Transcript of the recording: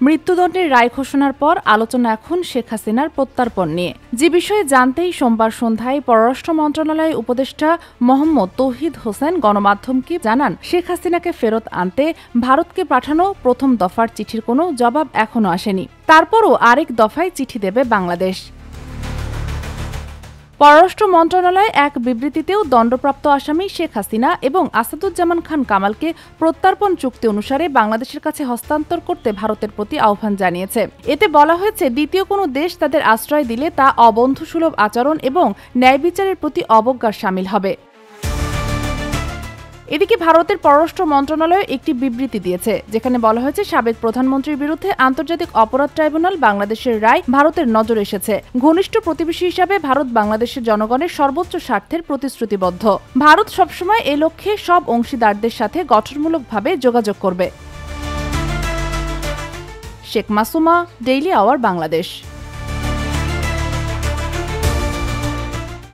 মৃত্যুদণ্ডের রায় ঘোষণার পর আলোচনা এখন শেখ হাসিনার প্রত্যর্পণ নিয়ে। যে বিষয়ে জানতেই সোমবার সন্ধ্যায় পররাষ্ট্র মন্ত্রণালয়ের উপদেষ্টা মোহাম্মদ তৌহিদ হোসেন গণমাধ্যমকে জানান, শেখ হাসিনাকে ফেরত আনতে ভারতকে পাঠানো প্রথম দফার চিঠির কোনো জবাব এখনো আসেনি। তারপরও আরেক দফায় চিঠি দেবে বাংলাদেশ। পররাষ্ট্র মন্ত্রণালয় এক বিবৃতিতেও দণ্ডপ্রাপ্ত আসামি শেখ হাসিনা এবং আসাদুজ্জামান খান কামালকে প্রত্যর্পণ চুক্তি অনুসারে বাংলাদেশের কাছে হস্তান্তর করতে ভারতের প্রতি আহ্বান জানিয়েছে। এতে বলা হয়েছে, দ্বিতীয় কোনো দেশ তাদের আশ্রয় দিলে তা অবন্ধুসুলভ আচরণ এবং ন্যায় বিচারের প্রতি অবজ্ঞার শামিল হবে। এদিকে ভারতের পররাষ্ট্র মন্ত্রণালয় একটি বিবৃতি দিয়েছে, যেখানে বলা হয়েছে সাবেক প্রধানমন্ত্রীর বিরুদ্ধে আন্তর্জাতিক অপরাধ ট্রাইব্যুনাল বাংলাদেশের রায় ভারতের নজরে এসেছে। ঘনিষ্ঠ প্রতিবেশী হিসাবে ভারত বাংলাদেশের জনগণের সর্বোচ্চ স্বার্থের প্রতিশ্রুতিবদ্ধ। ভারত সবসময় এ লক্ষ্যে সব অংশীদারদের সাথে গঠনমূলকভাবে যোগাযোগ করবে। Sheikh Masuma, daily hour, Bangladesh.